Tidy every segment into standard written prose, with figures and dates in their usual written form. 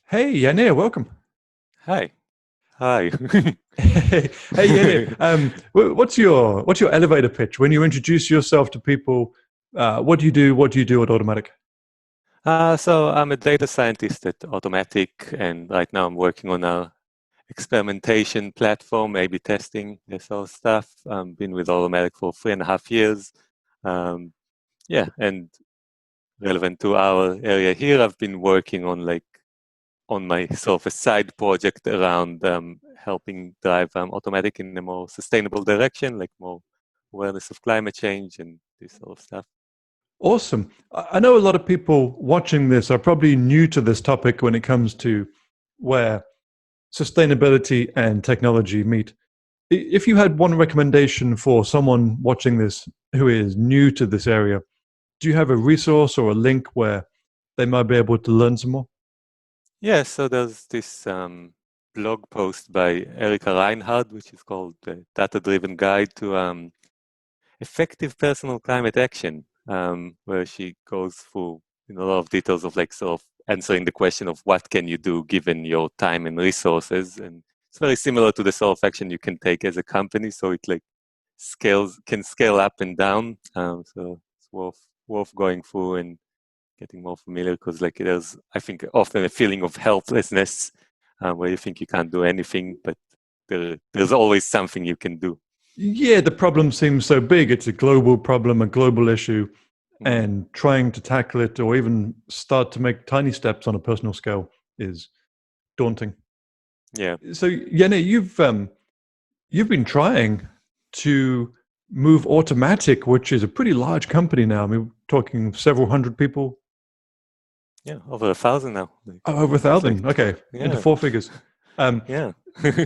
Hey, Yanir, welcome. Hi. Hi. Hey, Yanir. What's your elevator pitch when you introduce yourself to people? What do you do? What do you do at Automattic? So I'm a data scientist at Automattic, and right now I'm working on a experimentation platform, A/B testing, this sort of stuff. Been with Automattic for 3.5 years. Um, yeah, and relevant to our area here, I've been working on my sort of a side project around helping drive Automattic in a more sustainable direction, like more awareness of climate change and this sort of stuff. Awesome. I know a lot of people watching this are probably new to this topic when it comes to where sustainability and technology meet. If you had one recommendation for someone watching this who is new to this area, do you have a resource or a link where they might be able to learn some more? Yeah, so there's this blog post by Erika Reinhardt, which is called the Data-Driven Guide to Effective Personal Climate Action, where she goes through a lot of details of like sort of answering the question of what can you do given your time and resources. And it's very similar to the sort of action you can take as a company. So it like can scale up and down. So it's worth going through and getting more familiar because like there's I think often a feeling of helplessness where you think you can't do anything, but there's always something you can do. Yeah, the problem seems so big. It's a global problem, a global issue, Mm, and trying to tackle it or even start to make tiny steps on a personal scale is daunting. yeah. So, Jenny, you've been trying to move Automatic, which is a pretty large company now. I mean, we're talking several hundred people, Yeah, over 1,000 now, like over a almost like thousand. Okay, into yeah, four figures. Um, yeah.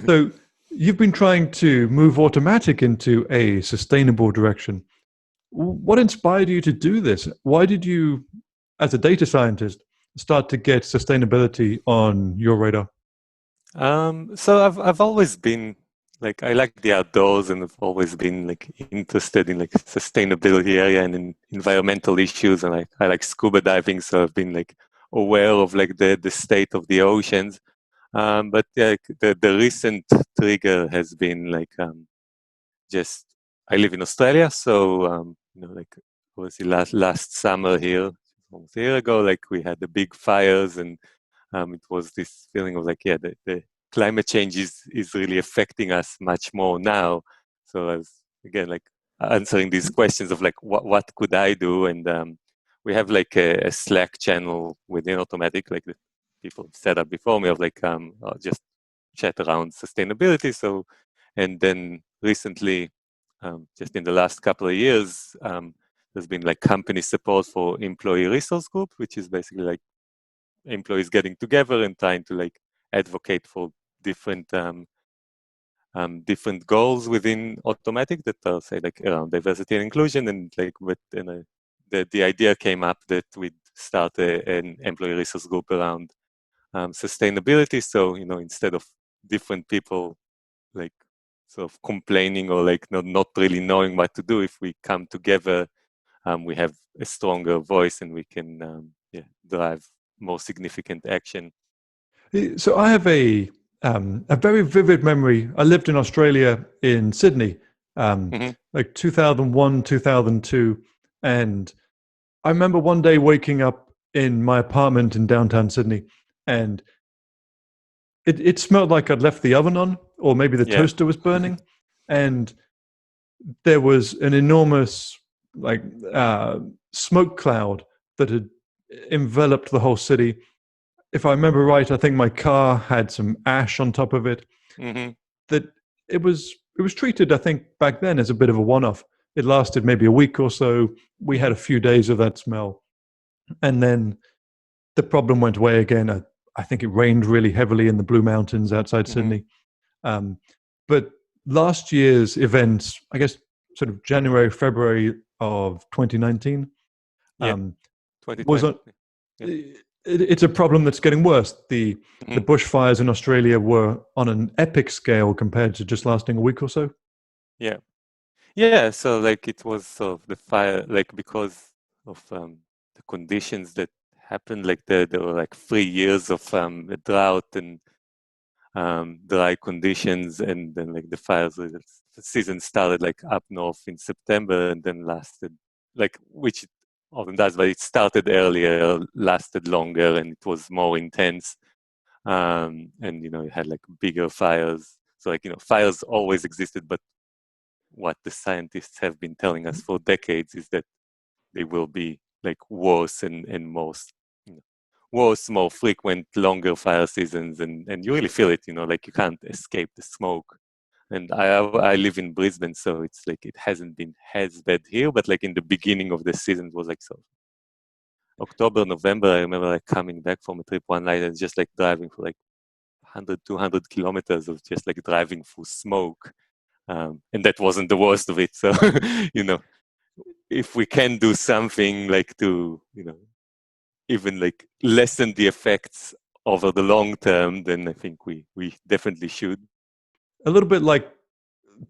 so, you've been trying to move Automatic into a sustainable direction. What inspired you to do this? Why did you, as a data scientist, start to get sustainability on your radar? So I've always been like I like the outdoors and I've always been like interested in like sustainability area and in environmental issues and I like scuba diving, so I've been like aware of like the state of the oceans. But yeah, the recent trigger has been like just I live in Australia, so like obviously last summer here, almost a year ago, like we had the big fires, and it was this feeling of like, yeah, the climate change is really affecting us much more now. So I was again like answering these questions of like what could I do, and we have like a Slack channel within Automatic, like the people set up before me of like just chat around sustainability. So, and then recently, just in the last couple of years, there's been like company support for employee resource group, which is basically like employees getting together and trying to like advocate for different different goals within Automatic that are say like around diversity and inclusion, and like the idea came up that we'd start an employee resource group around sustainability. So instead of different people like sort of complaining or like not really knowing what to do, if we come together, we have a stronger voice and we can drive more significant action. So I have a very vivid memory. I lived in Australia in Sydney, Hmm. like 2001, 2002, and I remember one day waking up in my apartment in downtown Sydney, and it smelled like I'd left the oven on, or maybe the Yeah. toaster was burning, and there was an enormous like smoke cloud that had enveloped the whole city. If I remember right, I think my car had some ash on top of it. Hmm. That it was treated, I think, back then as a bit of a one-off. It lasted maybe a week or so. We had Hmm. a few days of that smell, and then the problem went away again. I think it rained really heavily in the Blue Mountains outside Hmm. Sydney. Um, but last year's events, I guess, sort of January, February of 2019, Yeah. was 2020. on. Yeah. It's a problem that's getting worse. The Hmm. bushfires in Australia were on an epic scale compared to just lasting a week or so. Yeah. Yeah. So like it was sort of the fire, like because of the conditions that happened. Like there were like 3 years of drought and dry conditions, and then like the fires. The season started like up north in September, and then lasted like, which it often does, but it started earlier, lasted longer, and it was more intense. And it had like bigger fires. So like fires always existed, but what the scientists have been telling us for decades is that they will be like worse and worse, more frequent, longer fire seasons, and you really feel it. Like you can't escape the smoke. And I live in Brisbane, so it's like it hasn't been as bad here, but like in the beginning of the season, it was like so. October, November, I remember like coming back from a trip one night and just like driving for like 100, 200 kilometers of just like driving through smoke. And that wasn't the worst of it. So, if we can do something like to, even like lessen the effects over the long term, then I think we definitely should. A little bit like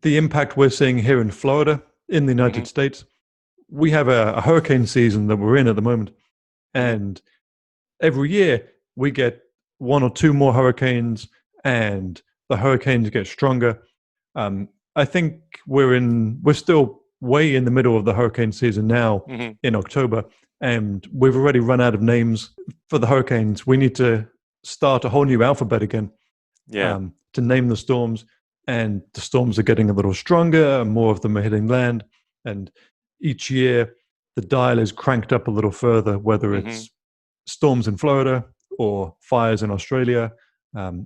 the impact we're seeing here in Florida, in the United States. We have a hurricane season that we're in at the moment. And every year we get one or two more hurricanes, and the hurricanes get stronger. I think we're still way in the middle of the hurricane season now in October, and we've already run out of names for the hurricanes. We need to start a whole new alphabet again to name the storms, and the storms are getting a little stronger, and more of them are hitting land, and each year the dial is cranked up a little further, whether it's storms in Florida or fires in Australia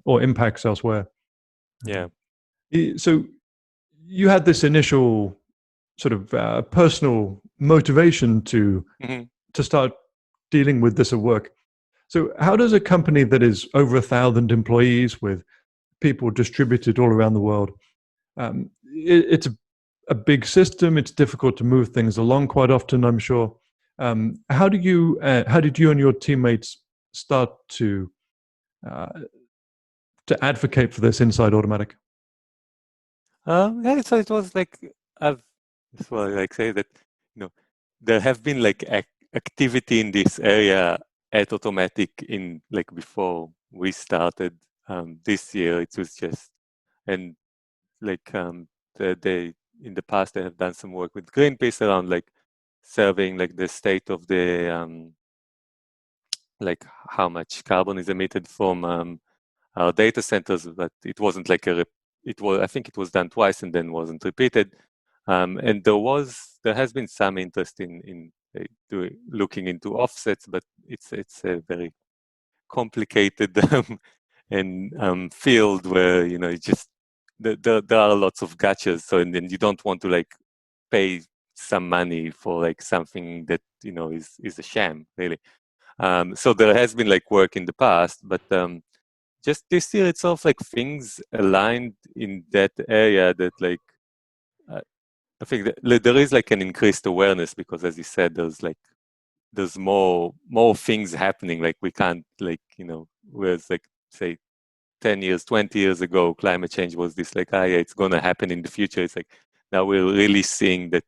or impacts elsewhere. Yeah. So you had this initial sort of personal motivation to start dealing with this at work. So how does a company that is over 1,000 employees with people distributed all around the world, it's a big system, it's difficult to move things along quite often, I'm sure. How did you and your teammates start to advocate for this inside Automattic? Yeah, so it was like that's why I like say that there have been like activity in this area at Automattic in like before we started this year. It was just and like they in the past they have done some work with Greenpeace around like surveying like the state of the like how much carbon is emitted from our data centers, but it wasn't like I think it was done twice and then wasn't repeated. And there has been some interest in looking into offsets, but it's a very complicated and field where it just there are lots of gotchas. So and then you don't want to like pay some money for like something that is a sham, really. So there has been like work in the past, but just this year itself, like things aligned in that area that like I think that there is like an increased awareness because, as you said, there's more things happening. Like we can't whereas like say 10 years, 20 years ago, climate change was this like, yeah, it's going to happen in the future. It's like now we're really seeing that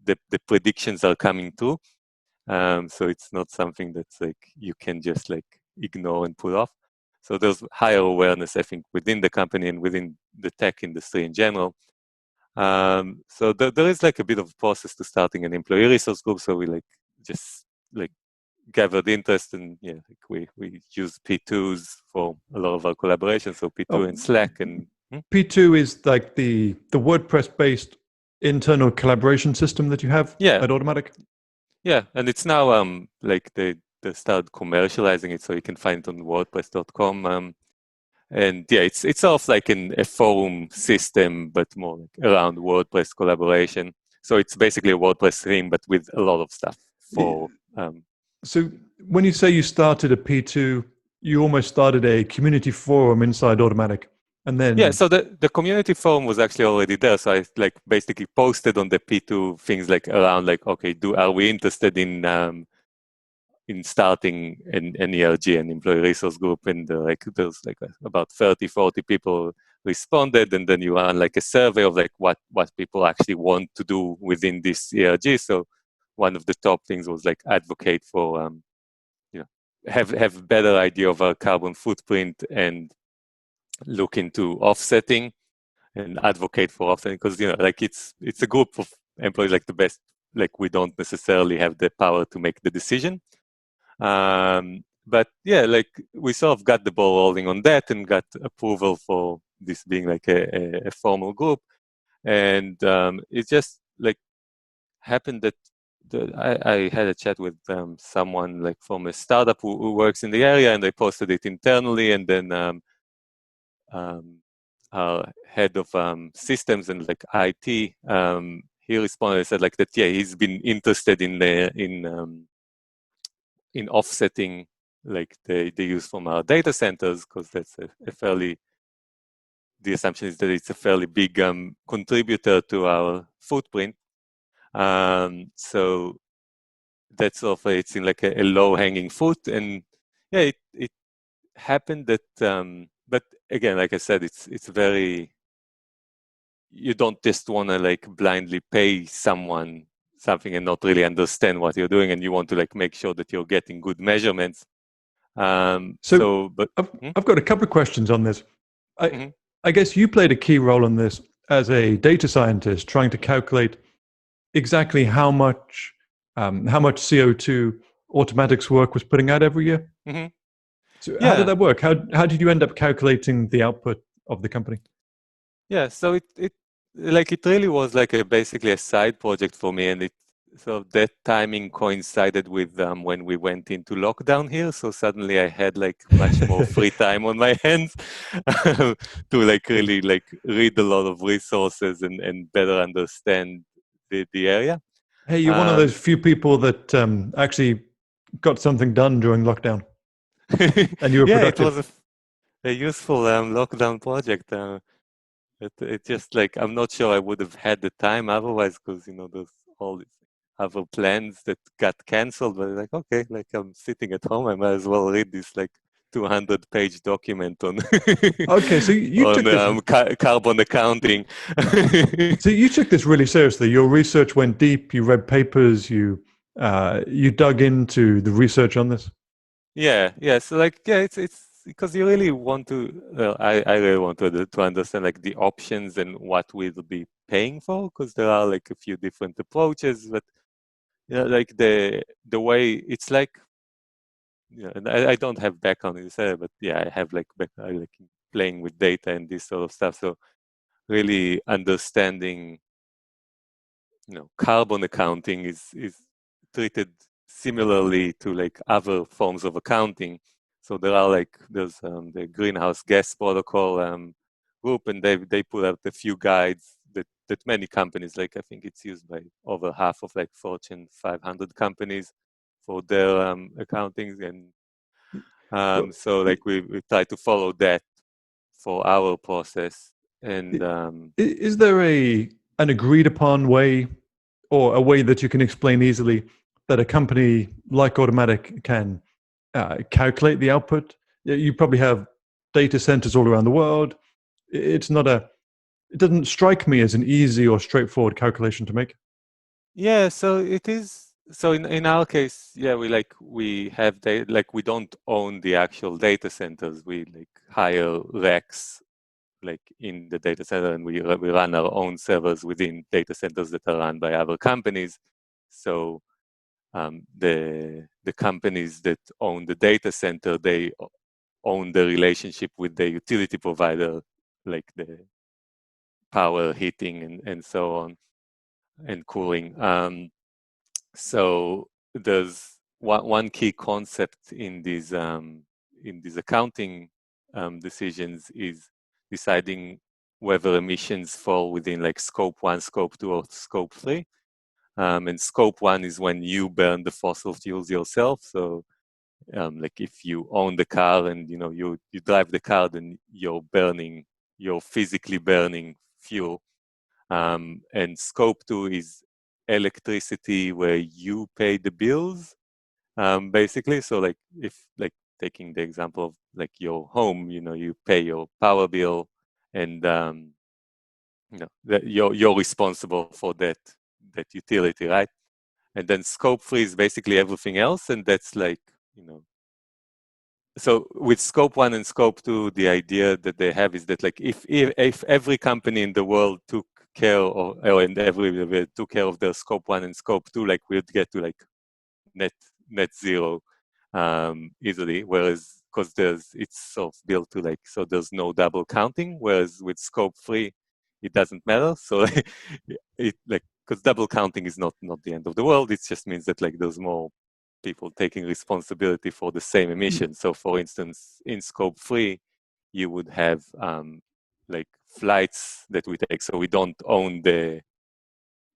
the predictions are coming true. So it's not something that's like you can just like ignore and put off. So there's higher awareness, I think, within the company and within the tech industry in general. So there is like a bit of a process to starting an employee resource group. So we like just like gathered interest, and like we use P2s for a lot of our collaboration. So P2 and Slack and P2 is like the WordPress based internal collaboration system that you have at Automattic. Yeah, and it's now like they started commercializing it, so you can find it on WordPress.com. And it's sort of like a forum system, but more like around WordPress collaboration. So it's basically a WordPress theme, but with a lot of stuff for. So when you say you started a P2, you almost started a community forum inside Automattic. And then so the community forum was actually already there. So I like basically posted on the P2 things like around like, okay, are we interested in starting an ERG, an employee resource group, and like there's like about 30, 40 people responded, and then you run like a survey of like what people actually want to do within this ERG. So one of the top things was like advocate for have better idea of our carbon footprint and look into offsetting and advocate for offsetting, because like it's a group of employees, like the best, like we don't necessarily have the power to make the decision. But yeah, like we sort of got the ball rolling on that and got approval for this being like a formal group. And it just like happened that I had a chat with someone like from a startup who works in the area, and they posted it internally, and then um, our head of systems and like IT, he responded and said like that, yeah, he's been interested in offsetting like the use from our data centers, because that's a fairly, the assumption is that it's a fairly big contributor to our footprint. So that's sort of, it's in like a low-hanging fruit, and yeah, it happened that, but again, like I said, it's very, you don't just want to like blindly pay someone something and not really understand what you're doing, and you want to like make sure that you're getting good measurements. So But I've got a couple of questions on this. mhm, I guess you played a key role in this as a data scientist, trying to calculate exactly how much CO2 Automatic's work was putting out every year. mhm. So how did Yeah, that work? How did you end up calculating the output of the company? yeah. So it like it really was like basically a side project for me, and so that timing coincided with when we went into lockdown here. So suddenly I had like much more free time on my hands to like really like read a lot of resources and better understand the area. Hey, you're one of those Um, few people that actually got something done during lockdown, and you were yeah, it was productive. a useful lockdown project. It just like, I'm not sure I would have had the time otherwise, because there's all these other plans that got canceled. But like, okay, like I'm sitting at home, I might as well read this like 200-page document on Okay, so you on took this. carbon accounting. So you took this really seriously. Your research went deep. You read papers. You dug into the research on this. Yeah. So like, yeah, it's because you really want to. I really want to understand like the options and what we'll be paying for, because there are like a few different approaches. But yeah, like the way it's like, and I don't have background in this area, but yeah, I have like I like playing with data and this sort of stuff. So really understanding, carbon accounting is treated similarly to like other forms of accounting. So there's the greenhouse gas protocol group, and they put out a few guides that many companies, like I think it's used by over half of like Fortune 500 companies for their accounting, and Well, so like we try to follow that for our process, i- and is there an agreed upon way, or a way that you can explain easily, that a company like Automatic can calculate the output? You probably have data centers all around the world. It's not a. It doesn't strike me as an easy or straightforward calculation to make. yeah, so it is. So in our case, yeah, we have like we don't own the actual data centers. We like hire racks like in the data center, and we run our own servers within data centers that are run by other companies. So the companies that own the data center, they own the relationship with the utility provider, like the power, heating, and so on, and cooling. So there's one key concept in these accounting decisions is deciding whether emissions fall within like scope 1, scope 2, or scope 3. And scope 1 is when you burn the fossil fuels yourself. So like if you own the car and you drive the car, then you're physically burning fuel. And scope 2 is electricity, where you pay the bills, basically. So like, if like taking the example of like your home, you pay your power bill, and that you're responsible for that utility, right? And then scope 3 is basically everything else, and that's like, you know so with scope 1 and scope 2, the idea that they have is that like if every company in the world took care of, or and every took care of their scope 1 and scope 2, like we'd get to like net zero easily. Whereas because it's sort of built to like, so there's no double counting. Whereas with scope 3, it doesn't matter. So it like, because double counting is not the end of the world. It just means that like there's more people taking responsibility for the same emission. So for instance, in scope 3, you would have like flights that we take. So we don't own the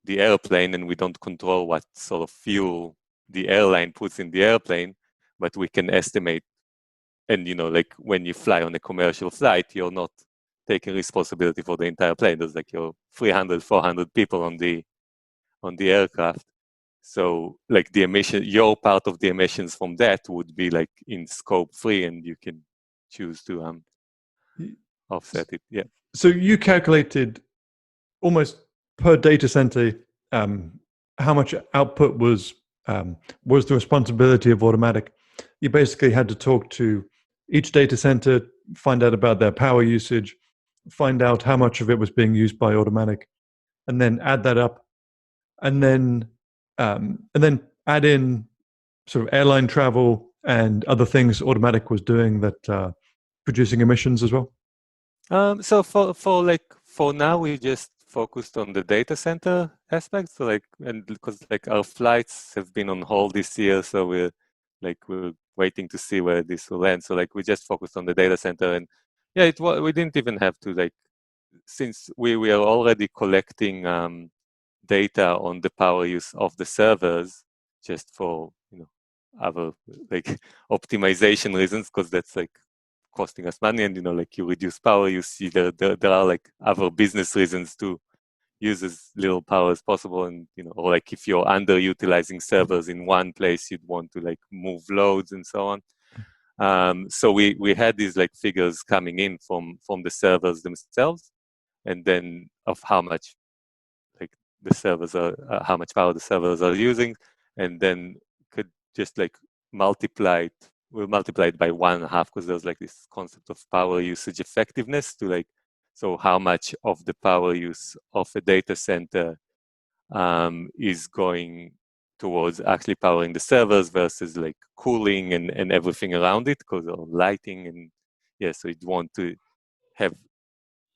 airplane, and we don't control what sort of fuel the airline puts in the airplane, but we can estimate. And like when you fly on a commercial flight, you're not taking responsibility for the entire plane. There's like your 300, 400 people on the aircraft. So like the emission, your part of the emissions from that would be like in scope 3, and you can choose to offset it. Yeah. So you calculated almost per data center how much output was the responsibility of Automattic. You basically had to talk to each data center, find out about their power usage, find out how much of it was being used by Automattic, and then add that up, and then add in sort of airline travel and other things Automattic was doing that producing emissions as well. So for now, we just focused on the data center aspect. So like, and because like our flights have been on hold this year, so we're waiting to see where this will end. So like we just focused on the data center, and yeah, we didn't even have to, like, since we are already collecting data on the power use of the servers, just for other like optimization reasons, because that's like costing us money, and like you reduce power, you see there are like other business reasons to use as little power as possible, and or like if you're underutilizing servers in one place, you'd want to like move loads and so on. So we had these like figures coming in from the servers themselves, and then of how much like the servers are, how much power the servers are using, and then could just like we'll multiply it by 1.5, because there's like this concept of power usage effectiveness to like, so how much of the power use of a data center is going towards actually powering the servers versus like cooling and everything around it, because of lighting, and yeah, so you'd want to have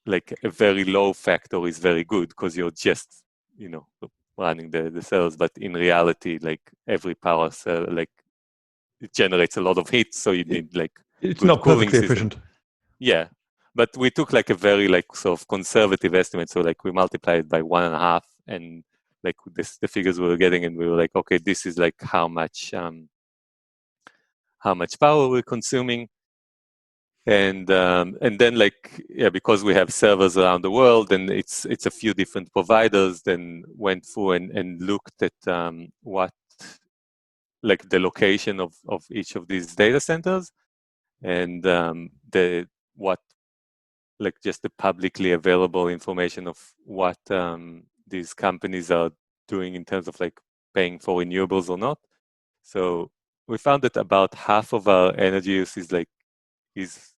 like a very low factor is very good, because you're just running the cells, but in reality, like every power cell, like it generates a lot of heat, so you need like it's good not cooling perfectly system. efficient. Yeah, but we took like a very like sort of conservative estimate, so like we multiplied it by 1.5, and like the figures we were getting, and we were like, okay, this is like how much power we're consuming. And then like, yeah, because we have servers around the world, and it's a few different providers, then went through and looked at what like the location of each of these data centers, and what like just the publicly available information of what these companies are doing in terms of like paying for renewables or not. So we found that about half of our energy use is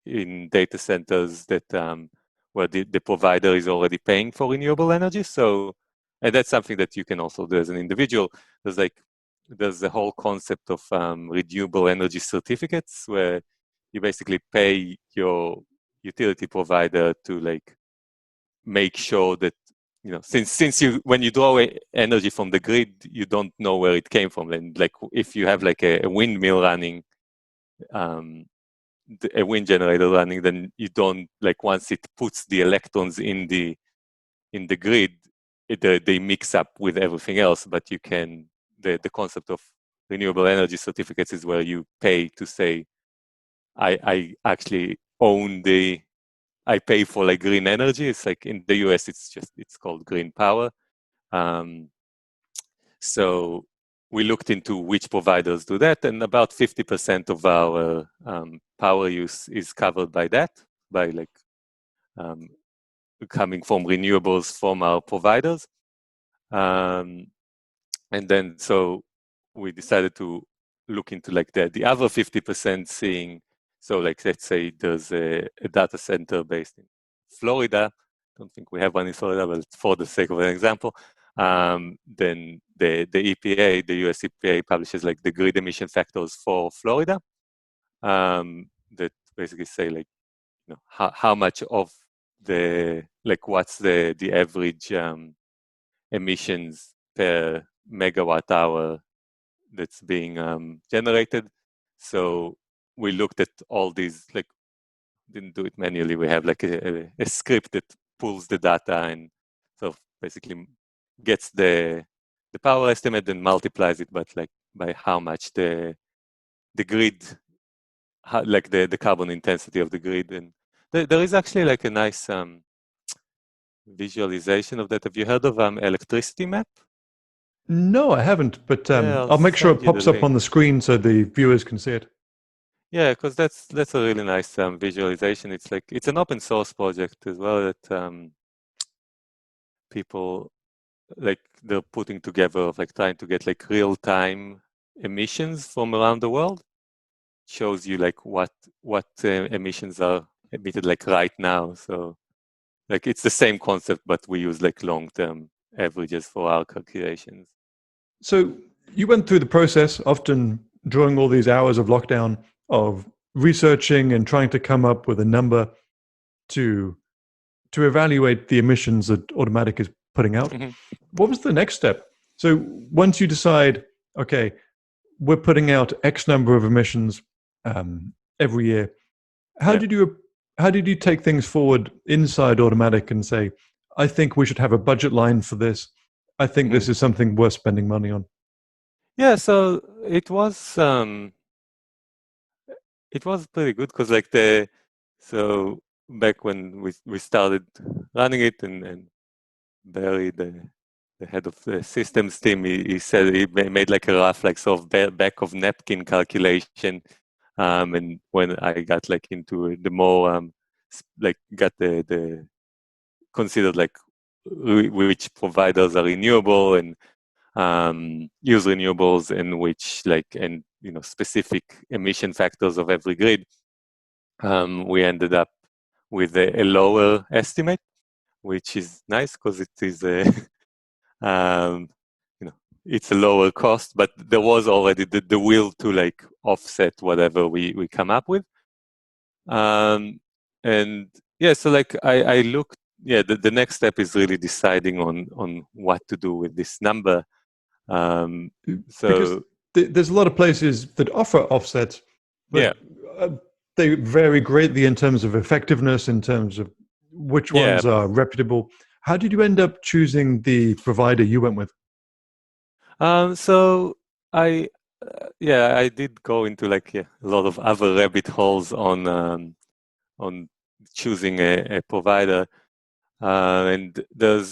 in data centers that where the provider is already paying for renewable energy. So, and that's something that you can also do as an individual. There's the whole concept of renewable energy certificates, where you basically pay your utility provider to like make sure that since you, when you draw energy from the grid, you don't know where it came from. And like if you have like a windmill running, a wind generator running, then you don't, like, once it puts the electrons in the grid, they mix up with everything else. But you can, the concept of renewable energy certificates is where you pay to say, I actually own I pay for like green energy. It's like in the US, it's called green power. So we looked into which providers do that, and about 50% of our power use is covered by that, by like coming from renewables from our providers. And then so we decided to look into like the other 50%, seeing, so like let's say there's a data center based in Florida. Don't think we have one in Florida, but for the sake of an example, then the EPA, the US EPA publishes like the grid emission factors for Florida, that basically say like, you know, how much of the, like what's the average emissions per megawatt hour that's being generated. So we looked at all these, like didn't do it manually. We have like a script that pulls the data and so basically gets the power estimate and multiplies it, but like by how much the grid, like the carbon intensity of the grid. And there is actually like a nice visualization of that. Have you heard of electricity map? No, I haven't, but Yeah, I'll I'll make sure it send you the pops up on link. the screen so the viewers can see it. Yeah, because that's a really nice visualization. It's like it's an open source project as well that people like they're putting together of like trying to get like real time emissions from around the world. Shows you like what emissions are emitted like right now. So like it's the same concept, but we use like long term averages for our calculations. So you went through the process, often during all these hours of lockdown, of researching and trying to come up with a number to evaluate the emissions that Automattic is putting out. Mhm. What was the next step? So once you decide, okay, we're putting out X number of emissions every year, how Yeah. did you take things forward inside Automattic and say, I think we should have a budget line for this. I think this Mhm. is something worth spending money on. Yeah, so it was pretty good because like so back when we started running it, and Barry, the head of the systems team, he said he made like a rough like sort of back of napkin calculation, and when I got like into the more like got the considered like which providers are renewable and use renewables, and which like, and you know, specific emission factors of every grid, we ended up with a lower estimate, which is nice because it is a um, you know, it's a lower cost, but there was already the will to like offset whatever we come up with. And yeah, so like I looked, yeah, the next step is really deciding on what to do with this number. Um, Because so there's a lot of places that offer offsets, yeah, but uh, they vary greatly in terms of effectiveness, in terms of which yeah. ones are reputable. How did you end up choosing the provider you went with? So I, yeah, I did go into like, yeah, a lot of other rabbit holes on choosing a provider, and there's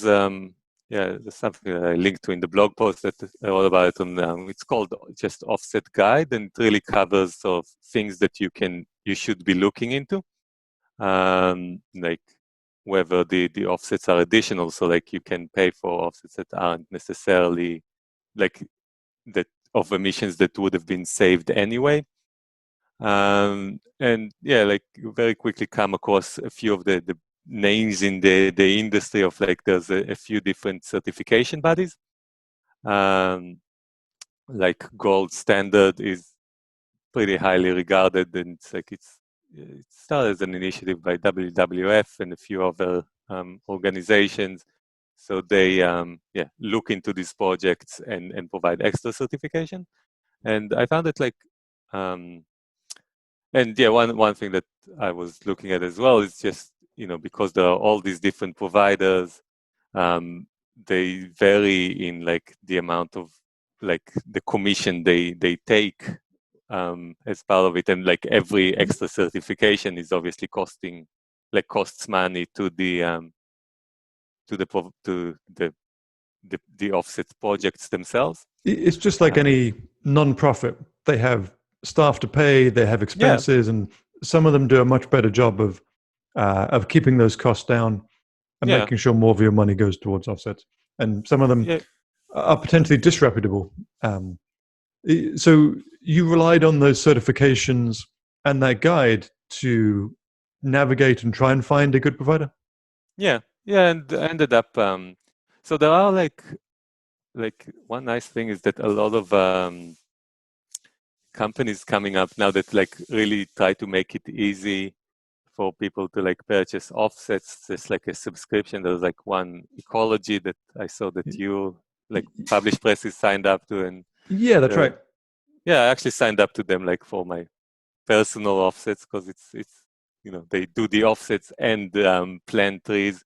something that I linked to in the blog post that I wrote about it on. It's called just Offset Guide, and it really covers sort of things that you should be looking into, like whether the offsets are additional, so like you can pay for offsets that aren't necessarily like that of emissions that would have been saved anyway. And yeah, like you very quickly come across a few of the names in the industry of like there's a few different certification bodies. Um, like Gold Standard is pretty highly regarded, and it's like it started as an initiative by WWF and a few other organizations. So they look into these projects and provide extra certification. And I found it like um, and yeah, one thing that I was looking at as well is just, you know, because there are all these different providers, they vary in like the amount of like the commission they take as part of it, and like every extra certification is obviously costs money to the offset projects themselves. It's just like any non-profit. They have staff to pay, they have Yeah, expenses, and some of them do a much better job of keeping those costs down and yeah, making sure more of your money goes towards offsets. And some of them yeah, are potentially disreputable. Um, So you relied on those certifications and that guide to navigate and try and find a good provider? Yeah, yeah, and ended up. So there are like one nice thing is that a lot of companies coming up now that like really try to make it easy for people to like purchase offsets. There's like a subscription. There's like one Ecology that I saw that you like Publish Press is signed up to, and Yeah, that's right. yeah, I actually signed up to them like for my personal offsets because it's they do the offsets and plant trees.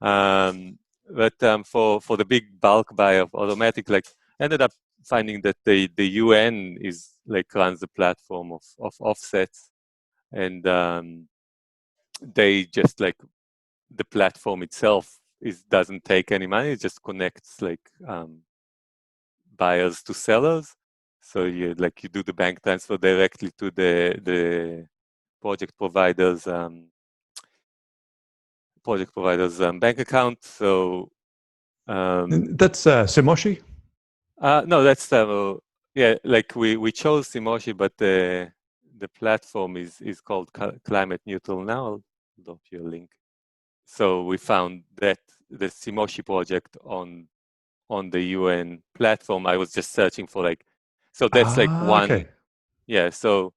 But for the big bulk buy of Automattic, like ended up finding that the UN is like runs the platform of offsets, and they just like the platform itself doesn't take any money. It just connects like buyers to sellers. So you do the bank transfer directly to the project provider's bank account. So That's Semoshi? no, that's yeah. Like we chose Simoshi, but the platform is called Climate Neutral now. I'll drop you a link. So we found that the Simoshi project on the UN platform. I was just searching for like, so that's like one. Okay. Yeah. So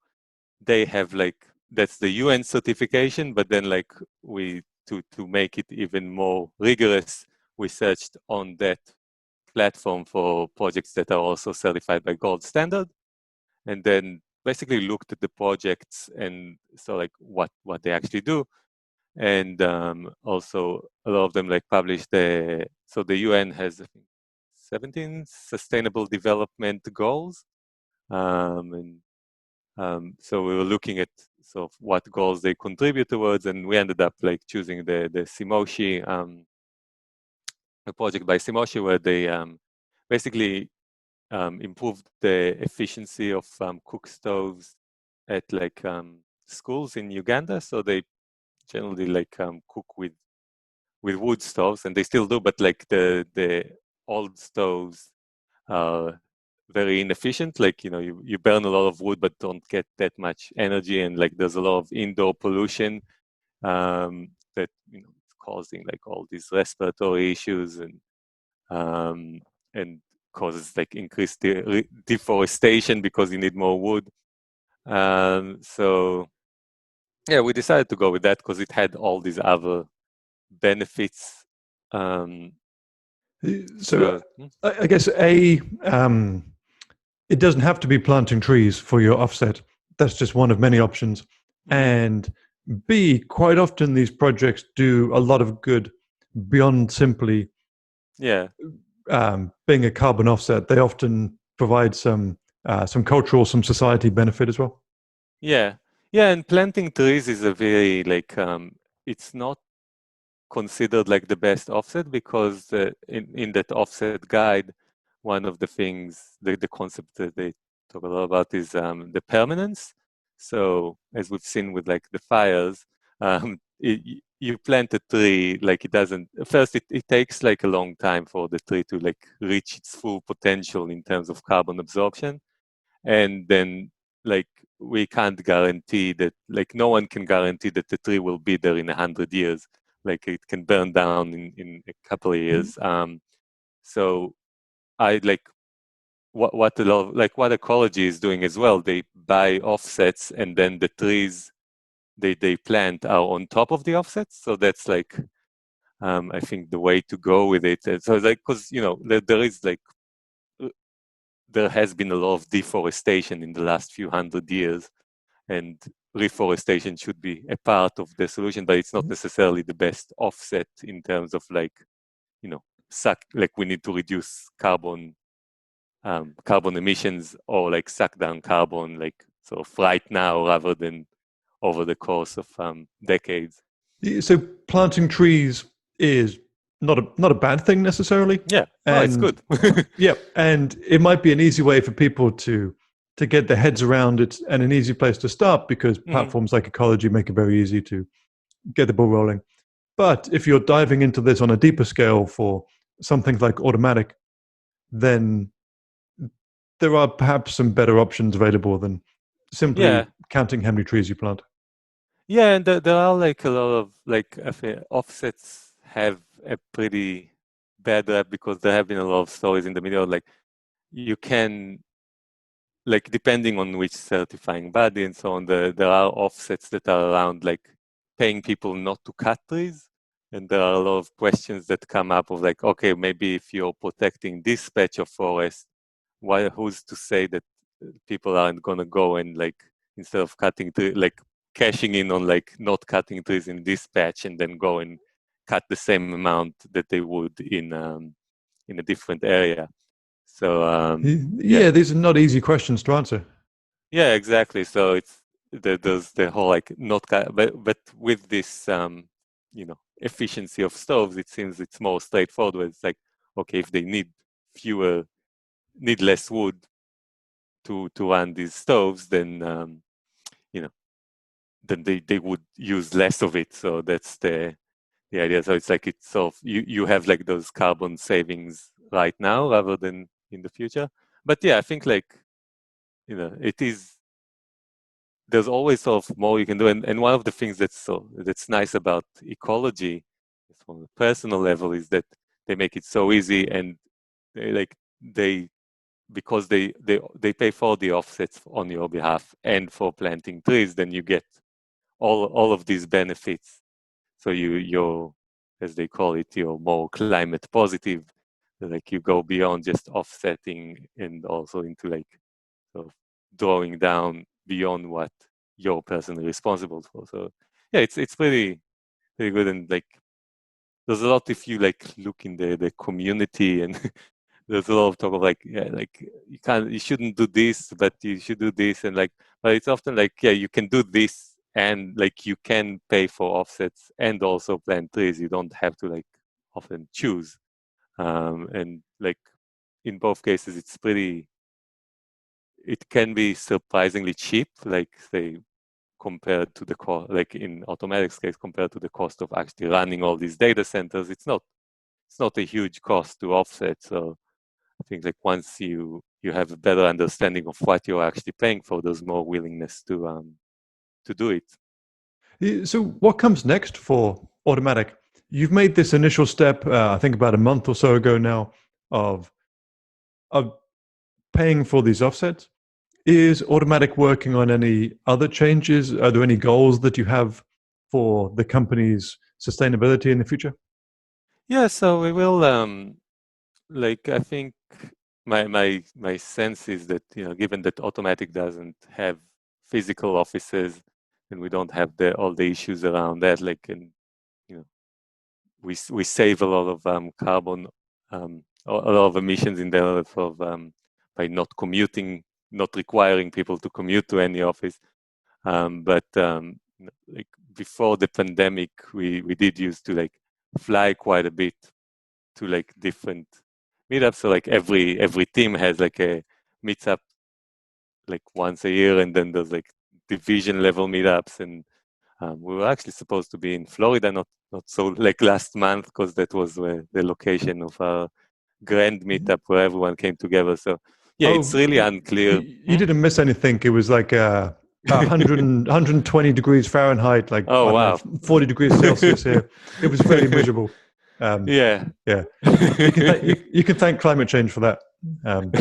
they have like that's the UN certification, but then like we to make it even more rigorous, we searched on that platform for projects that are also certified by gold standard, and then basically looked at the projects and saw like what they actually do, and also a lot of them like publish so the UN has I think 17 sustainable development goals, and so we were looking at sort of what goals they contribute towards, and we ended up like choosing the Simoshi, a project by Simoshi where they basically improved the efficiency of cook stoves at like schools in Uganda. So they generally like cook with wood stoves, and they still do, but like the old stoves are very inefficient. Like you burn a lot of wood but don't get that much energy, and like there's a lot of indoor pollution that it's causing like all these respiratory issues, um, and causes like increased deforestation because you need more wood. So yeah, we decided to go with that because it had all these other benefits. So I guess it doesn't have to be planting trees for your offset. That's just one of many options. And B, quite often these projects do a lot of good beyond simply yeah, being a carbon offset. They often provide some cultural, some society benefit as well. yeah, yeah. And planting trees is a very like it's not considered like the best offset because in that offset guide, one of the things, the concept that they talk a lot about is the permanence. So as we've seen with like the fires, you plant a tree, like it doesn't, first it takes like a long time for the tree to like reach its full potential in terms of carbon absorption. And then like we can't guarantee that, like no one can guarantee that the tree will be there in 100 years. Like it can burn down in a couple of years. So I like what a lot of, like what ecology is doing as well. They buy offsets and then the trees they plant are on top of the offsets. So that's like I think the way to go with it. And so like because there is like there has been a lot of deforestation in the last few hundred years, and reforestation should be a part of the solution, but it's not necessarily the best offset in terms of like like we need to reduce carbon emissions or like suck down carbon like sort of right now rather than over the course of decades. So planting trees is not a bad thing necessarily, Yeah, oh, it's and good. yeah, and it might be an easy way for people to get their heads around it, and an easy place to start because platforms like Ecology make it very easy to get the ball rolling. But if you're diving into this on a deeper scale for something like Automattic, then there are perhaps some better options available than simply Yeah, counting how many trees you plant. yeah, and there are like a lot of like I feel offsets have a pretty bad rap because there have been a lot of stories in the media like you can like depending on which certifying body and so on, there are offsets that are around like paying people not to cut trees. And there are a lot of questions that come up of like, okay, maybe if you're protecting this patch of forest, who's to say that people aren't gonna go and like instead of cutting tree, like cashing in on like not cutting trees in this patch and then go and cut the same amount that they would in a different area. So yeah, Yeah, these are not easy questions to answer. yeah, exactly. So it's there's the whole like not but with this efficiency of stoves, it seems it's more straightforward. It's like okay, if they need less wood to run these stoves, then you know then they would use less of it. So that's the idea. So it's like it's sort of you have like those carbon savings right now rather than in the future. But yeah, I think like it is there's always sort of more you can do. And one of the things that's nice about ecology, from a personal level, is that they make it so easy and they because they pay for the offsets on your behalf and for planting trees, then you get all of these benefits. So you're as they call it, you're more climate positive. Like you go beyond just offsetting and also into like sort of drawing down beyond what you're personally responsible for. So yeah, it's pretty good and like there's a lot if you like look in the community and there's a lot of talk of like yeah like you shouldn't do this but you should do this and like but it's often like yeah you can do this and like you can pay for offsets and also plant trees. You don't have to like often choose and like in both cases it can be surprisingly cheap, like say compared to the cost, like in Automattic's case, compared to the cost of actually running all these data centers, it's not a huge cost to offset. So I think like once you have a better understanding of what you're actually paying for, there's more willingness to do it. So, what comes next for Automattic? You've made this initial step, I think about a month or so ago now, of of paying for these offsets. Is Automattic working on any other changes? Are there any goals that you have for the company's sustainability in the future? Yeah, so we will like I think my sense is that given that Automatic doesn't have physical offices and we don't have all the issues around that, like and you know we save a lot of carbon, a lot of emissions in there by not commuting, not requiring people to commute to any office. But like before the pandemic, we did used to like fly quite a bit to like different meetups. So like every team has like a meets up like once a year, and then there's like division level meetups. And we were actually supposed to be in Florida, not so like last month, because that was the location of our grand meetup where everyone came together. So yeah, it's Oh, really unclear. you didn't miss anything. It was like 120 degrees Fahrenheit, like I Oh don't know, wow. 40 degrees Celsius here. It was very miserable. Um, Yeah. yeah, you can thank climate change for that. Um,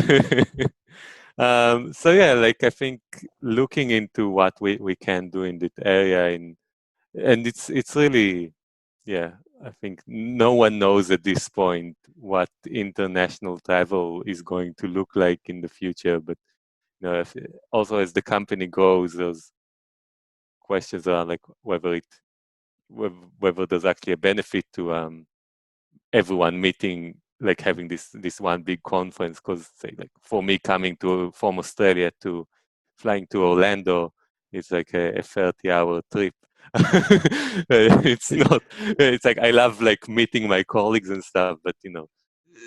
So yeah, like I think looking into what we can do in that area and it's really yeah, I think no one knows at this point what international travel is going to look like in the future. But also as the company grows, there's questions around like whether there's actually a benefit to everyone meeting, like having this one big conference. Because say like for me coming from Australia to flying to Orlando, it's like a 30-hour trip. It's not. It's like I love like meeting my colleagues and stuff, but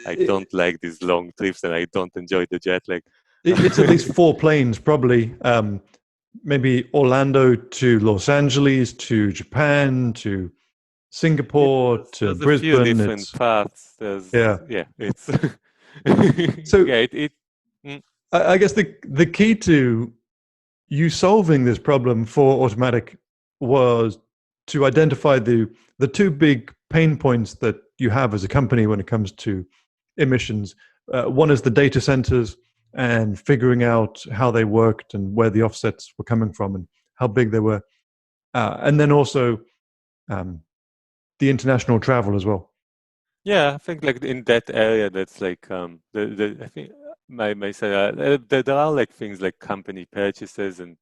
I it, don't like these long trips, and I don't enjoy the jet lag. it's at least four planes, probably. Maybe Orlando to Los Angeles to Japan to Yeah, Singapore to there's a few Brisbane. different It's paths. There's yeah. yeah, it's So yeah, it mm. I guess the key to you solving this problem for Automattic was to identify the two big pain points that you have as a company when it comes to emissions. One is the data centers and figuring out how they worked and where the offsets were coming from and how big they were, and then also um, the international travel as well. Yeah, I think like in that area, that's like I think my say there are like things like company purchases, and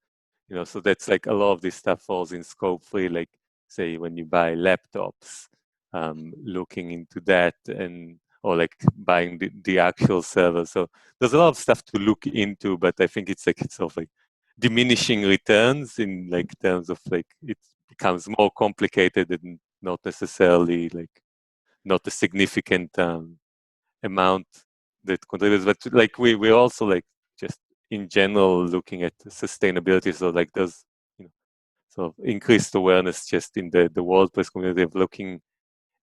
so that's like a lot of this stuff falls in scope free. Like say when you buy laptops, looking into that, and or like buying the actual server. So there's a lot of stuff to look into, but I think it's sort of like diminishing returns in like terms of like it becomes more complicated and not necessarily like not a significant amount that contributes, but like we're also like just in general looking at sustainability. So like there's sort of increased awareness just in the WordPress community of looking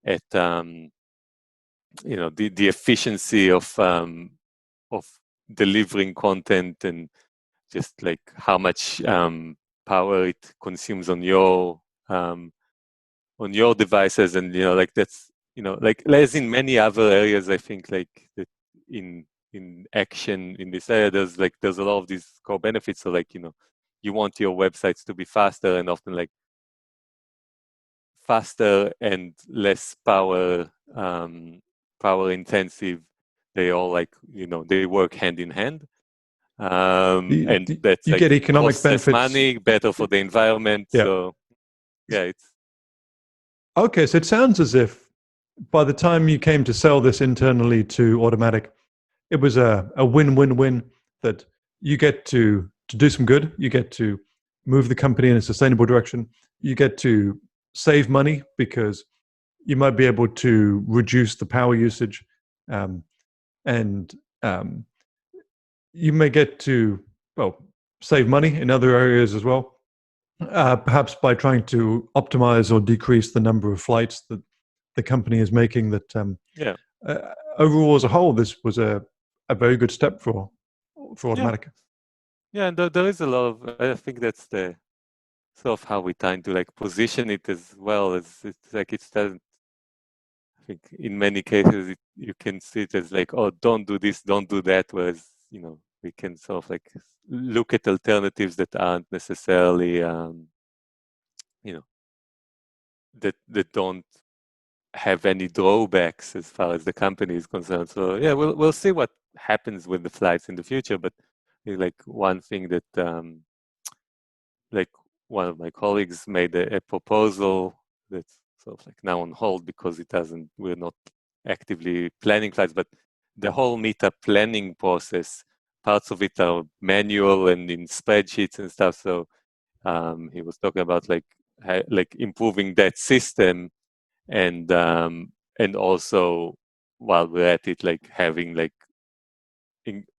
at the efficiency of delivering content, and just like how much power it consumes on your devices, and like that's like as in many other areas. I think like that in action in this area, there's a lot of these core benefits. So like you want your websites to be faster, and often like faster and less power intensive. They all like they work hand in hand, and that's You like get economic costs less benefits. money, better for the environment. Yeah. So yeah, it's Okay, so it sounds as if by the time you came to sell this internally to Automattic, it was a win-win-win that you get to do some good, you get to move the company in a sustainable direction, you get to save money because you might be able to reduce the power usage, um, and you may get to, well, save money in other areas as well, perhaps by trying to optimize or decrease the number of flights that the company is making. That yeah. overall, as a whole, this was a very good step for Yeah, Automattic. yeah, and there is a lot of. I think that's the sort of how we trying to like position it as well. As it's like it doesn't. I think in many cases you can see it as like, oh, don't do this, don't do that. Whereas we can sort of like look at alternatives that aren't necessarily you know that don't have any drawbacks as far as the company is concerned. So yeah, we'll see what happens with the flights in the future. But like one thing that like one of my colleagues made a proposal that's sort of like now on hold because we're not actively planning flights, but the whole meetup planning process, parts of it are manual and in spreadsheets and stuff. So he was talking about like improving that system, and also while we're at it, like having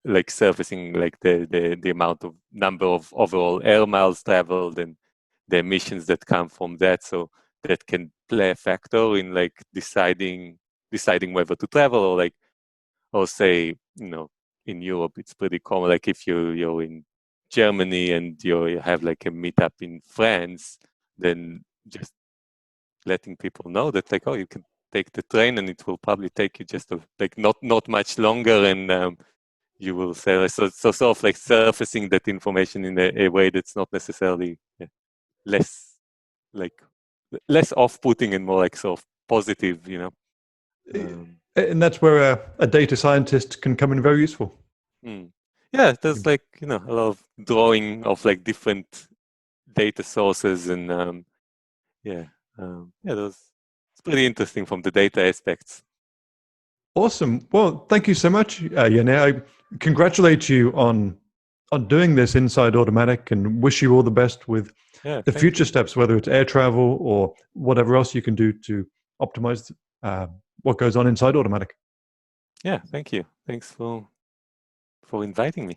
like surfacing like the amount of number of overall air miles traveled and the emissions that come from that, so that can play a factor in like deciding whether to travel, or like, or say in Europe it's pretty common, like if you're in Germany and you have like a meetup in France, then just letting people know that like, oh, you can take the train and it will probably take you just like not much longer, and you will say so sort of like surfacing that information in a way that's not necessarily less like less off-putting and more like sort of positive, um, And that's where a data scientist can come in very useful. mm. Yeah, there's like a lot of drawing of like different data sources, and yeah those, it's pretty interesting from the data aspects. Awesome. Well, thank you so much, Yanir. I congratulate you on doing this inside Automattic and wish you all the best with Yeah, the thank future you. steps, whether it's air travel or whatever else you can do to optimize what goes on inside Automattic. Yeah, thank you. Thanks for inviting me.